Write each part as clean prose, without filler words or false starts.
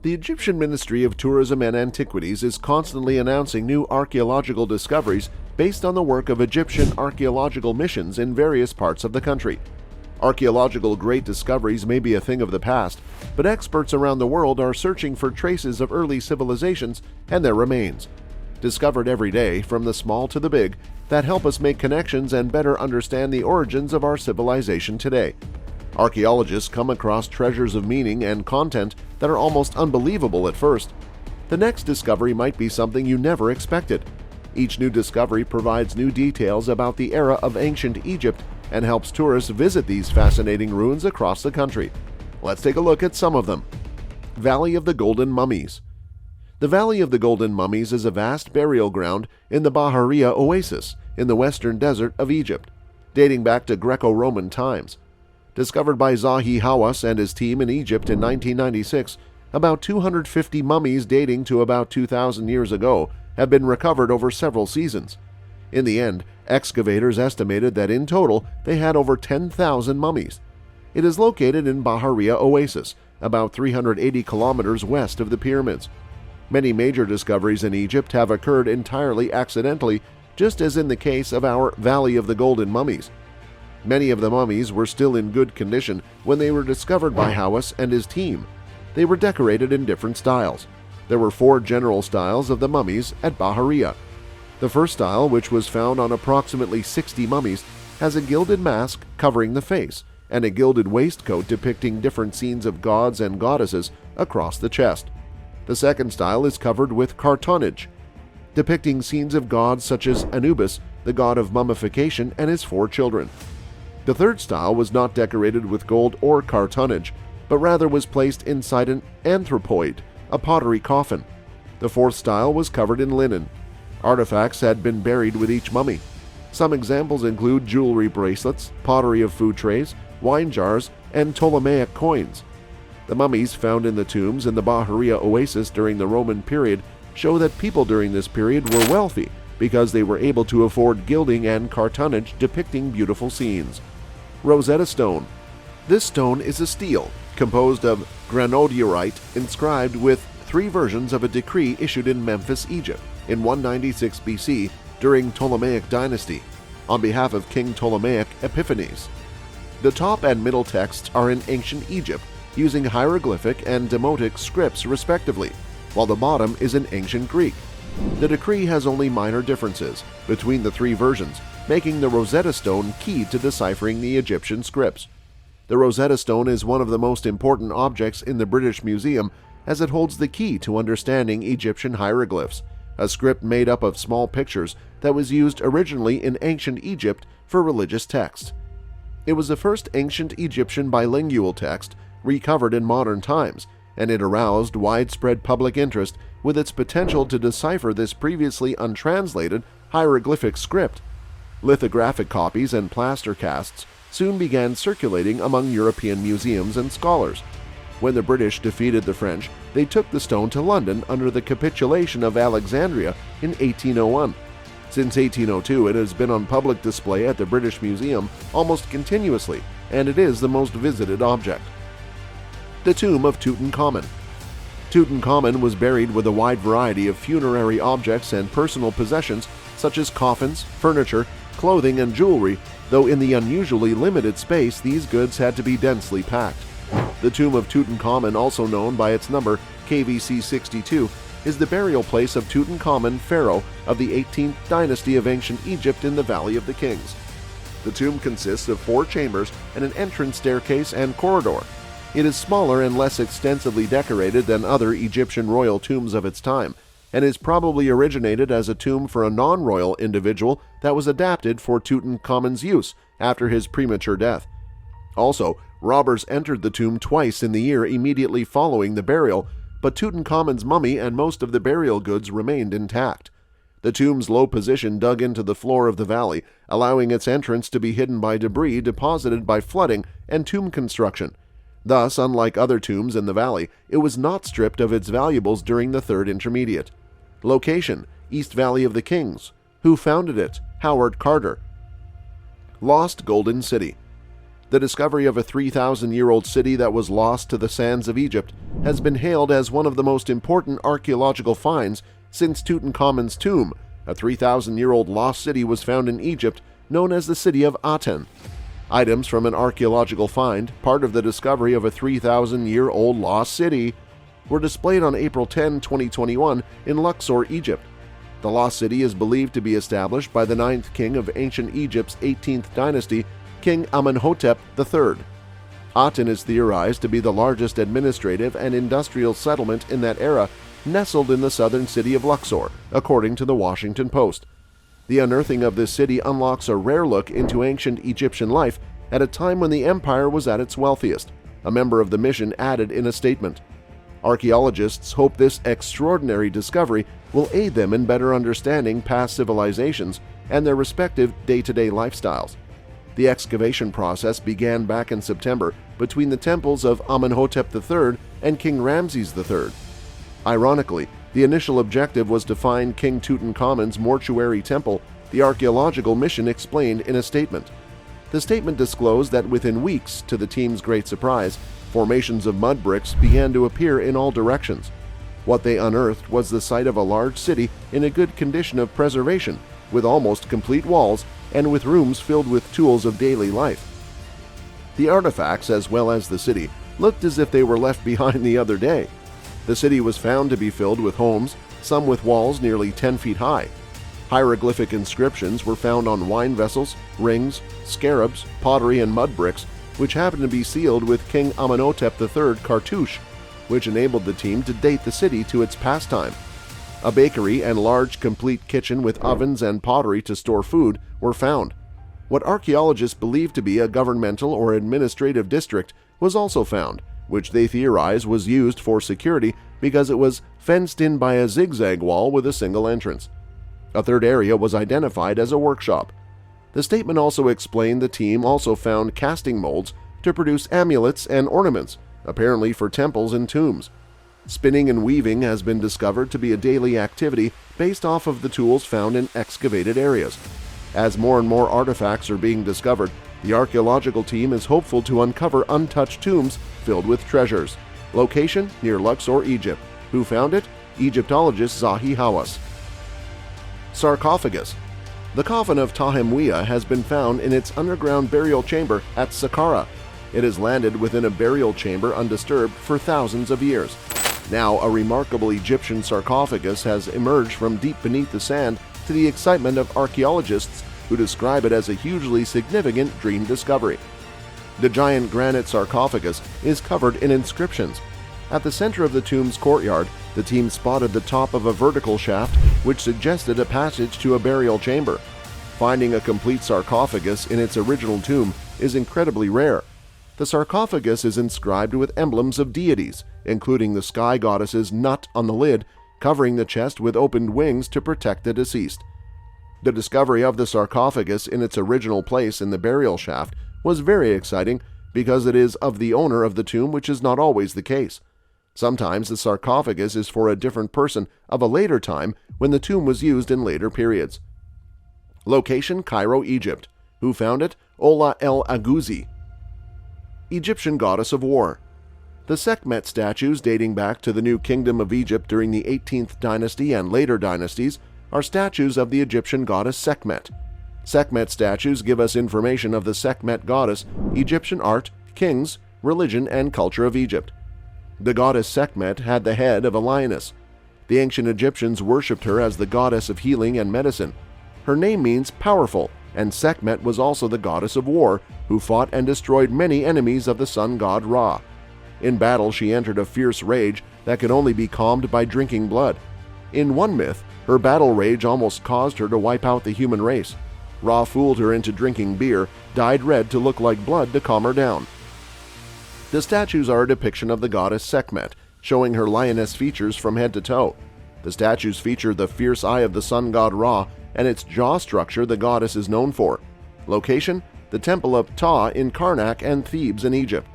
The Egyptian Ministry of Tourism and Antiquities is constantly announcing new archaeological discoveries based on the work of Egyptian archaeological missions in various parts of the country. Archaeological great discoveries may be a thing of the past, but experts around the world are searching for traces of early civilizations and their remains, discovered every day, from the small to the big, that help us make connections and better understand the origins of our civilization today. Archaeologists come across treasures of meaning and content that are almost unbelievable at first. The next discovery might be something you never expected. Each new discovery provides new details about the era of ancient Egypt and helps tourists visit these fascinating ruins across the country. Let's take a look at some of them. Valley of the Golden Mummies. The Valley of the Golden Mummies is a vast burial ground in the Bahariya Oasis in the western desert of Egypt, dating back to Greco-Roman times. Discovered by Zahi Hawass and his team in Egypt in 1996, about 250 mummies dating to about 2,000 years ago have been recovered over several seasons. In the end, excavators estimated that in total they had over 10,000 mummies. It is located in Bahariya Oasis, about 380 kilometers west of the pyramids. Many major discoveries in Egypt have occurred entirely accidentally, just as in the case of our Valley of the Golden Mummies. Many of the mummies were still in good condition when they were discovered by Hawass and his team. They were decorated in different styles. There were 4 general styles of the mummies at Bahariya. The first style, which was found on approximately 60 mummies, has a gilded mask covering the face and a gilded waistcoat depicting different scenes of gods and goddesses across the chest. The second style is covered with cartonnage, depicting scenes of gods such as Anubis, the god of mummification, and his 4 children. The third style was not decorated with gold or cartonnage, but rather was placed inside an anthropoid, a pottery coffin. The fourth style was covered in linen. Artifacts had been buried with each mummy. Some examples include jewelry bracelets, pottery of food trays, wine jars, and Ptolemaic coins. The mummies found in the tombs in the Bahariya Oasis during the Roman period show that people during this period were wealthy because they were able to afford gilding and cartonnage depicting beautiful scenes. Rosetta Stone. This stone is a stele composed of granodiorite inscribed with 3 versions of a decree issued in Memphis, Egypt in 196 BC during Ptolemaic dynasty on behalf of King Ptolemaic Epiphanes. The top and middle texts are in ancient Egypt using hieroglyphic and demotic scripts respectively, while the bottom is in ancient Greek. The decree has only minor differences between the 3 versions, making the Rosetta Stone key to deciphering the Egyptian scripts. The Rosetta Stone is one of the most important objects in the British Museum as it holds the key to understanding Egyptian hieroglyphs, a script made up of small pictures that was used originally in ancient Egypt for religious texts. It was the first ancient Egyptian bilingual text recovered in modern times, and it aroused widespread public interest with its potential to decipher this previously untranslated hieroglyphic script. Lithographic copies and plaster casts soon began circulating among European museums and scholars. When the British defeated the French, they took the stone to London under the capitulation of Alexandria in 1801. Since 1802, it has been on public display at the British Museum almost continuously, and it is the most visited object. The tomb of Tutankhamun. Tutankhamun was buried with a wide variety of funerary objects and personal possessions such as coffins, furniture, clothing, and jewelry, though in the unusually limited space these goods had to be densely packed. The tomb of Tutankhamun, also known by its number KVC 62, is the burial place of Tutankhamun, pharaoh of the 18th dynasty of ancient Egypt in the Valley of the Kings. The tomb consists of 4 chambers and an entrance staircase and corridor. It is smaller and less extensively decorated than other Egyptian royal tombs of its time, and is probably originated as a tomb for a non-royal individual that was adapted for Tutankhamun's use after his premature death. Also, robbers entered the tomb twice in the year immediately following the burial, but Tutankhamun's mummy and most of the burial goods remained intact. The tomb's low position dug into the floor of the valley, allowing its entrance to be hidden by debris deposited by flooding and tomb construction. Thus, unlike other tombs in the valley, it was not stripped of its valuables during the Third Intermediate. Location: East Valley of the Kings. Who founded it? Howard Carter. Lost Golden City. The discovery of a 3,000-year-old city that was lost to the sands of Egypt has been hailed as one of the most important archaeological finds since Tutankhamun's tomb. A 3,000-year-old lost city was found in Egypt, known as the city of Aten. Items from an archaeological find, part of the discovery of a 3,000-year-old lost city, were displayed on April 10, 2021 in Luxor, Egypt. The lost city is believed to be established by the 9th king of ancient Egypt's 18th dynasty, King Amenhotep III. Aten is theorized to be the largest administrative and industrial settlement in that era, nestled in the southern city of Luxor, according to the Washington Post. The unearthing of this city unlocks a rare look into ancient Egyptian life at a time when the empire was at its wealthiest, a member of the mission added in a statement. Archaeologists hope this extraordinary discovery will aid them in better understanding past civilizations and their respective day-to-day lifestyles. The excavation process began back in September between the temples of Amenhotep III and King Ramses III. Ironically, the initial objective was to find King Tutankhamun's mortuary temple, the archaeological mission explained in a statement. The statement disclosed that within weeks, to the team's great surprise, formations of mud bricks began to appear in all directions. What they unearthed was the site of a large city in a good condition of preservation, with almost complete walls and with rooms filled with tools of daily life. The artifacts, as well as the city, looked as if they were left behind the other day. The city was found to be filled with homes, some with walls nearly 10 feet high. Hieroglyphic inscriptions were found on wine vessels, rings, scarabs, pottery, and mud bricks, which happened to be sealed with King Amenhotep III cartouche, which enabled the team to date the city to its pastime. A bakery and large complete kitchen with ovens and pottery to store food were found. What archaeologists believe to be a governmental or administrative district was also found, which they theorize was used for security because it was fenced in by a zigzag wall with a single entrance. A third area was identified as a workshop. The statement also explained the team also found casting molds to produce amulets and ornaments, apparently for temples and tombs. Spinning and weaving has been discovered to be a daily activity based off of the tools found in excavated areas. As more and more artifacts are being discovered, the archaeological team is hopeful to uncover untouched tombs filled with treasures. Location near Luxor, Egypt. Who found it? Egyptologist Zahi Hawass. Sarcophagus. The coffin of Tahemwiya has been found in its underground burial chamber at Saqqara. It has landed within a burial chamber undisturbed for thousands of years. Now, a remarkable Egyptian sarcophagus has emerged from deep beneath the sand, to the excitement of archaeologists who describe it as a hugely significant dream discovery. The giant granite sarcophagus is covered in inscriptions. At the center of the tomb's courtyard, the team spotted the top of a vertical shaft which suggested a passage to a burial chamber. Finding a complete sarcophagus in its original tomb is incredibly rare. The sarcophagus is inscribed with emblems of deities, including the sky goddess's nut on the lid, covering the chest with opened wings to protect the deceased. The discovery of the sarcophagus in its original place in the burial shaft was very exciting because it is of the owner of the tomb, which is not always the case. Sometimes the sarcophagus is for a different person of a later time when the tomb was used in later periods. Location: Cairo, Egypt. Who found it? Ola El Aguzi. Egyptian goddess of war. The Sekhmet statues dating back to the New Kingdom of Egypt during the 18th dynasty and later dynasties are statues of the Egyptian goddess Sekhmet. Sekhmet statues give us information of the Sekhmet goddess, Egyptian art, kings, religion, and culture of Egypt. The goddess Sekhmet had the head of a lioness. The ancient Egyptians worshipped her as the goddess of healing and medicine. Her name means powerful, and Sekhmet was also the goddess of war, who fought and destroyed many enemies of the sun god Ra. In battle, she entered a fierce rage that could only be calmed by drinking blood. In one myth, her battle rage almost caused her to wipe out the human race. Ra fooled her into drinking beer, dyed red to look like blood to calm her down. The statues are a depiction of the goddess Sekhmet, showing her lioness features from head to toe. The statues feature the fierce eye of the sun god Ra and its jaw structure the goddess is known for. Location: the Temple of Ptah in Karnak and Thebes in Egypt.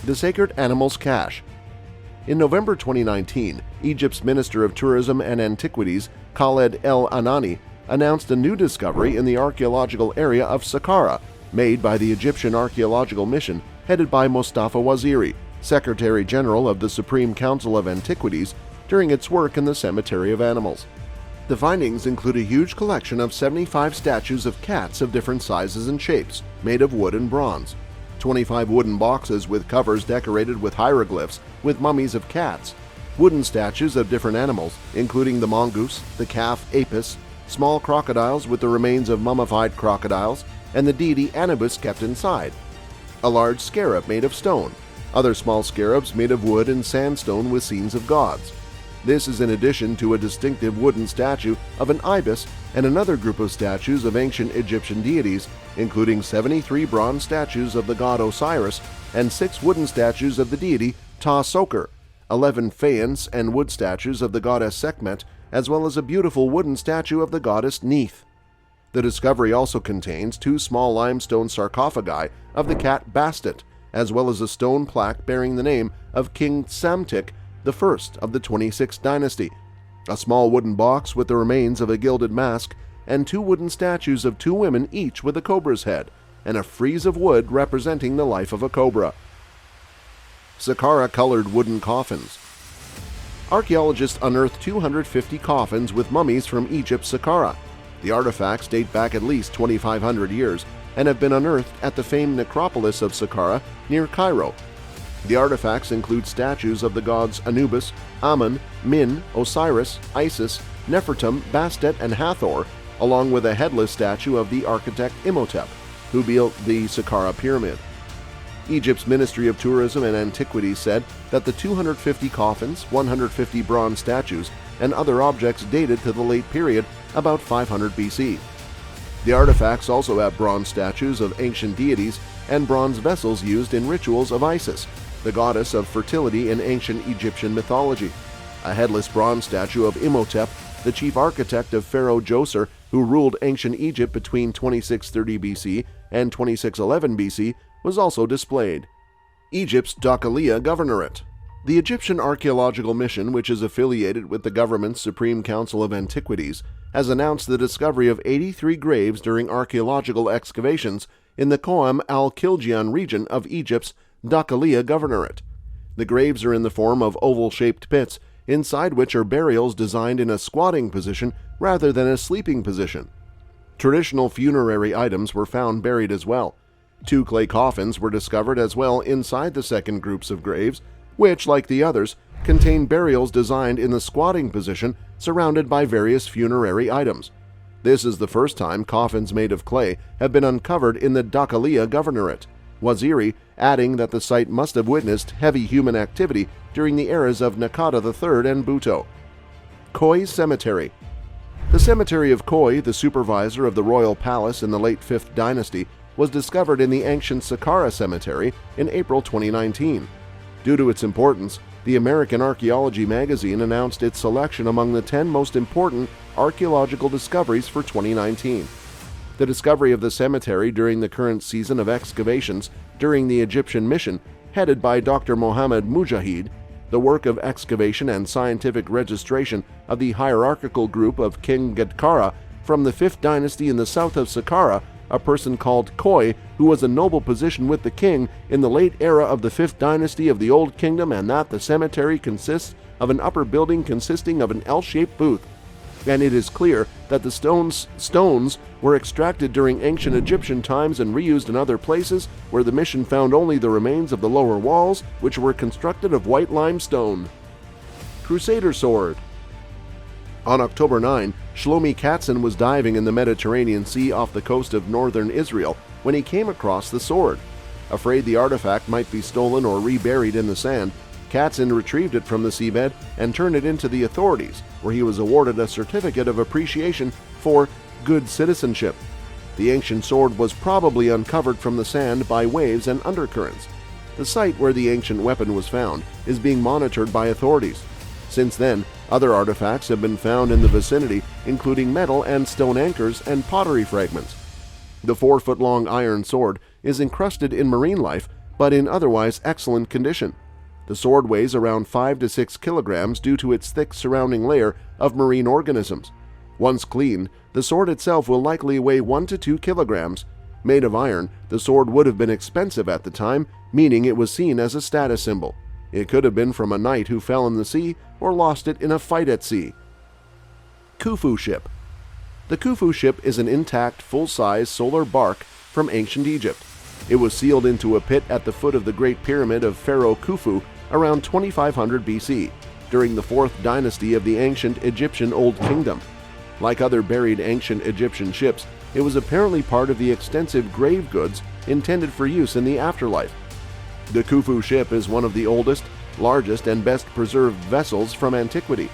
The sacred animal's cache. In November 2019, Egypt's Minister of Tourism and Antiquities, Khaled El Anani, announced a new discovery in the archaeological area of Saqqara, made by the Egyptian Archaeological Mission headed by Mustafa Waziri, Secretary General of the Supreme Council of Antiquities, during its work in the Cemetery of Animals. The findings include a huge collection of 75 statues of cats of different sizes and shapes, made of wood and bronze, 25 wooden boxes with covers decorated with hieroglyphs with mummies of cats, wooden statues of different animals, including the mongoose, the calf apis, small crocodiles with the remains of mummified crocodiles, and the deity Anubis kept inside, a large scarab made of stone, other small scarabs made of wood and sandstone with scenes of gods. This is in addition to a distinctive wooden statue of an ibis and another group of statues of ancient Egyptian deities, including 73 bronze statues of the god Osiris and 6 wooden statues of the deity Ta-Soker, 11 faience and wood statues of the goddess Sekhmet, as well as a beautiful wooden statue of the goddess Neith. The discovery also contains 2 small limestone sarcophagi of the cat Bastet, as well as a stone plaque bearing the name of King Psamtik, the first of the 26th dynasty, a small wooden box with the remains of a gilded mask, and 2 wooden statues of 2 women each with a cobra's head, and a frieze of wood representing the life of a cobra. Saqqara-colored wooden coffins. Archaeologists unearthed 250 coffins with mummies from Egypt's Saqqara. The artifacts date back at least 2,500 years and have been unearthed at the famed necropolis of Saqqara near Cairo. The artifacts include statues of the gods Anubis, Amun, Min, Osiris, Isis, Nefertum, Bastet, and Hathor, along with a headless statue of the architect Imhotep, who built the Saqqara pyramid. Egypt's Ministry of Tourism and Antiquities said that the 250 coffins, 150 bronze statues, and other objects dated to the late period, about 500 BC. The artifacts also have bronze statues of ancient deities and bronze vessels used in rituals of Isis, the goddess of fertility in ancient Egyptian mythology, a headless bronze statue of Imhotep, the chief architect of Pharaoh Djoser, who ruled ancient Egypt between 2630 BC and 2611 BC, was also displayed. Egypt's Dakalia Governorate. The Egyptian Archaeological Mission, which is affiliated with the government's Supreme Council of Antiquities, has announced the discovery of 83 graves during archaeological excavations in the Qoam al-Kiljian region of Egypt's Dakalia Governorate. The graves are in the form of oval-shaped pits, inside which are burials designed in a squatting position rather than a sleeping position. Traditional funerary items were found buried as well. 2 clay coffins were discovered as well inside the second groups of graves, which, like the others, contain burials designed in the squatting position surrounded by various funerary items. This is the first time coffins made of clay have been uncovered in the Dakalia Governorate, Waziri adding that the site must have witnessed heavy human activity during the eras of Nakata III and Buto. Khoi Cemetery. The cemetery of Khoi, the supervisor of the royal palace in the late 5th dynasty, was discovered in the ancient Saqqara Cemetery in April 2019. Due to its importance, the American Archaeology magazine announced its selection among the 10 most important archaeological discoveries for 2019. The discovery of the cemetery during the current season of excavations during the Egyptian mission, headed by Dr. Mohammed Mujahid, the work of excavation and scientific registration of the hierarchical group of King Gedkara from the 5th dynasty in the south of Saqqara, a person called Khoi who was a noble position with the king in the late era of the 5th dynasty of the Old Kingdom, and that the cemetery consists of an upper building consisting of an L-shaped booth. And it is clear that the stones were extracted during ancient Egyptian times and reused in other places, where the mission found only the remains of the lower walls, which were constructed of white limestone. Crusader Sword. On October 9, Shlomi Katzin was diving in the Mediterranean Sea off the coast of northern Israel when he came across the sword. Afraid the artifact might be stolen or reburied in the sand, Katzin retrieved it from the seabed and turned it into the authorities, where he was awarded a certificate of appreciation for good citizenship. The ancient sword was probably uncovered from the sand by waves and undercurrents. The site where the ancient weapon was found is being monitored by authorities. Since then, other artifacts have been found in the vicinity, including metal and stone anchors and pottery fragments. The 4-foot-long iron sword is encrusted in marine life, but in otherwise excellent condition. The sword weighs around 5 to 6 kilograms due to its thick surrounding layer of marine organisms. Once cleaned, the sword itself will likely weigh 1 to 2 kilograms. Made of iron, the sword would have been expensive at the time, meaning it was seen as a status symbol. It could have been from a knight who fell in the sea or lost it in a fight at sea. Khufu ship. The Khufu ship is an intact, full-size solar bark from ancient Egypt. It was sealed into a pit at the foot of the Great Pyramid of Pharaoh Khufu around 2500 BC, during the 4th dynasty of the ancient Egyptian Old Kingdom. Like other buried ancient Egyptian ships, it was apparently part of the extensive grave goods intended for use in the afterlife. The Khufu ship is one of the oldest, largest, and best preserved vessels from antiquity.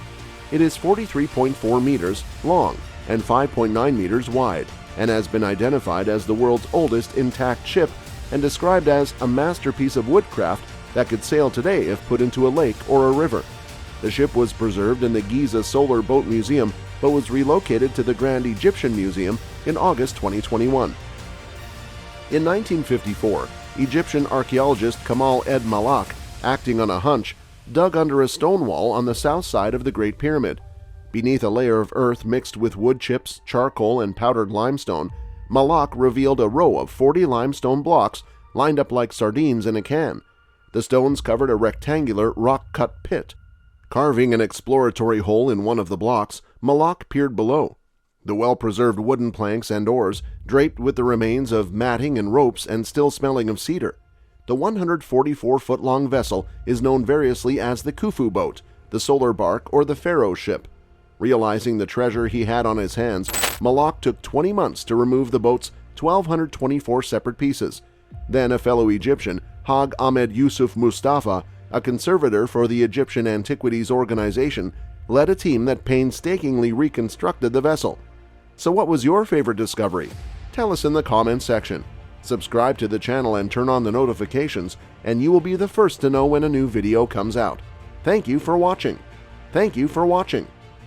It is 43.4 meters long and 5.9 meters wide, and has been identified as the world's oldest intact ship and described as a masterpiece of woodcraft that could sail today if put into a lake or a river. The ship was preserved in the Giza Solar Boat Museum but was relocated to the Grand Egyptian Museum in August 2021. In 1954, Egyptian archaeologist Kamal Ed Malak, acting on a hunch, dug under a stone wall on the south side of the Great Pyramid. Beneath a layer of earth mixed with wood chips, charcoal, and powdered limestone, Malak revealed a row of 40 limestone blocks lined up like sardines in a can. The stones covered a rectangular rock-cut pit. Carving an exploratory hole in one of the blocks, Malak peered below. The well-preserved wooden planks and oars, draped with the remains of matting and ropes and still smelling of cedar. The 144-foot-long vessel is known variously as the Khufu boat, the solar bark, or the Pharaoh ship. Realizing the treasure he had on his hands, Malak took 20 months to remove the boat's 1,224 separate pieces. Then a fellow Egyptian, Hag Ahmed Yusuf Mustafa, a conservator for the Egyptian Antiquities Organization, led a team that painstakingly reconstructed the vessel. So what was your favorite discovery? Tell us in the comments section. Subscribe to the channel and turn on the notifications, and you will be the first to know when a new video comes out. Thank you for watching. Thank you for watching.